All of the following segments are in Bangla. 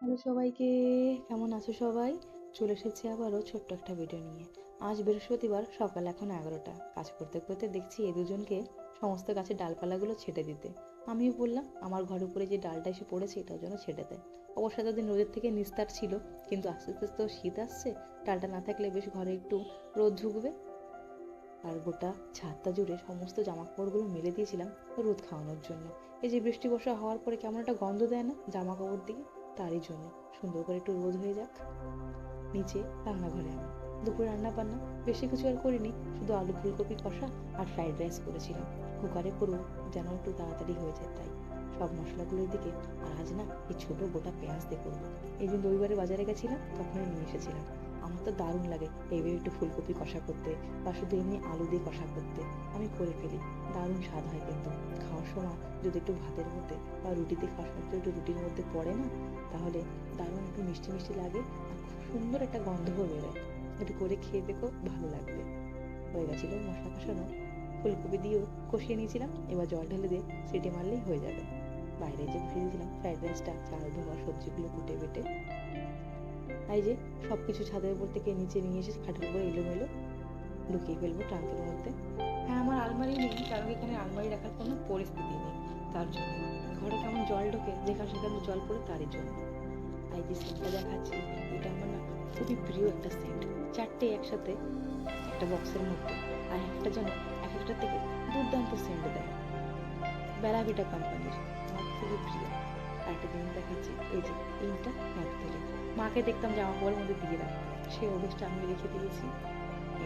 হ্যালো সবাইকে, কেমন আছো সবাই? চলে এসেছি আবারও ছোট্ট একটা ভিডিও নিয়ে। আজ বৃহস্পতিবার, সকাল এখন 11টা। কাজ করতে করতে দেখছি এই দুজনকে সমস্ত গাছের ডালপালাগুলো ছেটে দিতে। আমিও বললাম আমার ঘরের উপরে যে ডালটা এসে পড়েছে এটার জন্য ছেটে দেয়। অবশ্য এতদিন রোদের থেকে নিস্তার ছিল, কিন্তু আস্তে আস্তে তো শীত আসছে, ডালটা না থাকলে বেশ ঘরে একটু রোদ ঢুকবে। আর গোটা ছাদটা জুড়ে সমস্ত জামা কাপড়গুলো মেলে দিয়েছিলাম রোদ খাওয়ানোর জন্য। এই যে বৃষ্টি বর্ষা হওয়ার পরে কেমন একটা গন্ধ দেয় না জামা কাপড় দিকে, তারই জন্য সুন্দর করে একটু রোদ হয়ে যাক। নিচে রান্নাঘরে আমি দুপুরে রান্না বান্না বেশি কিছু আর করিনি, শুধু আলু ফুলকপি কষা আর ফ্রাইড রাইস করেছিলাম। কুকারে করবো যেন একটু তাড়াতাড়ি হয়ে যায় তাই সব মশলাগুলোর দিকে। আর আজ না এই ছোট গোটা পেঁয়াজ দিয়ে করবো। এই দিন রবিবারে বাজারে গেছিলাম, তখনই নিয়ে এসেছিলাম। আমার তো দারুণ লাগে এইভাবে একটু ফুলকপি কষা করতে, বা শুধু এমনি আলু দিয়ে কষা করতে। আমি করে ফেলি, দারুণ স্বাদ হয় কিন্তু। খাওয়ার সময় যদি একটু ভাতের মধ্যে বা রুটিতে খাওয়ার সময় একটু রুটির মধ্যে পড়ে না, তাহলে দারুণ একটু মিষ্টি মিষ্টি লাগে আর খুব সুন্দর একটা গন্ধও বেরোয়। একটু করে খেয়ে দেখো, ভালো লাগবে। হয়ে গেছিলো মশলা কষানো, ফুলকপি দিয়েও কষিয়ে নিয়েছিলাম। এবার জল ঢেলে দিয়ে সিটি মারলেই হয়ে যাবে। বাইরে যে বসিয়ে দিয়েছিলাম ফ্রাইড রাইসটা, চাল ধোয়া সবজিগুলো কুটে বেটে। তাই যে সব কিছু ছাদের উপর থেকে নিচে নিয়ে এসে খাটের উপরে এলোমেলো লুকিয়ে ফেলবো ট্রাঙ্কের মধ্যে। হ্যাঁ, আমার আলমারি নেই, কারণ এখানে আলমারি রাখার কোনো পরিস্থিতি নেই। তার জন্য ঘরে কেমন জল ঢোকে, যেখানে সেখানে জল পড়ে, তারই জন্য। আর যে সেন্টটা দেখাচ্ছি, এটা আমার না খুবই প্রিয় একটা সেন্ট। চারটে একসাথে একটা বক্সের মধ্যে, আর একটা যেন এক একটা থেকে দুর্দান্ত সেন্ট দেয়। বেলাভিটা কোম্পানির, আমার খুবই প্রিয়। আর একটা জিনিস দেখাচ্ছি, এই যে এইটা ন্যাপথলিন। মাকে দেখতাম জামা কাপড়ের মধ্যে দিয়ে রাখতাম, সেই অভ্যেসটা আমি রেখে দিয়েছি।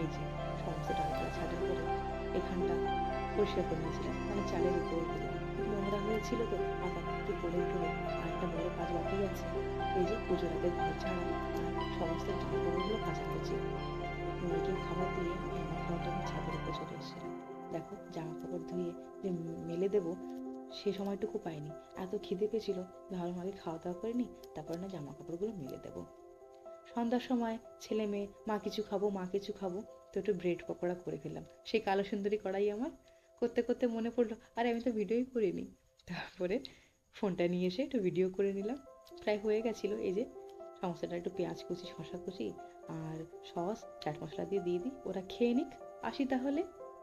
এই যে সমস্ত ডালপালা ছাটার পরে এখানটা পরিষ্কার করে নিয়েছিলাম, মানে চালের উপর নোংরা হয়েছিল তো, একটু করে টরে। আর একটা বড় কাজ বাকি আছে, এই যে পুজোর আগে ঘর ছাড়া আর সমস্ত জামা কাপড়গুলো কাচাকুচি। মেয়েকে খাবার দিয়ে আমি আমার খাওয়াটা আমি ছাদের উপরে চলে এসেছিলাম। দেখো জামা কাপড় ধুয়ে যে মেলে দেবো, সে সময়টুকু পাইনি। এত খিদে পেয়েছিল, ভাবলাম আগে খাওয়া দাওয়া করে নি, তারপর না জামা কাপড়গুলো মেলে দেবো। সন্ধ্যার সময় ছেলে মেয়ে মা কিছু খাবো মা কিছু খাবো, তো একটু ব্রেড পকোড়া করে ফেললাম। সেই কালো সুন্দরী কড়াই আমার। করতে করতে মনে পড়লো, আরে আমি তো ভিডিওই করিনি। তারপরে ফোনটা নিয়ে এসে একটু ভিডিও করে নিলাম। প্রায় হয়ে গেছিলো। এই যে সমস্যাটা একটু পেঁয়াজ কুচি শশা কুচি আর সস চাট মশলা দিয়ে দিই, ওরা খেয়ে নিক। আসি তাহলে।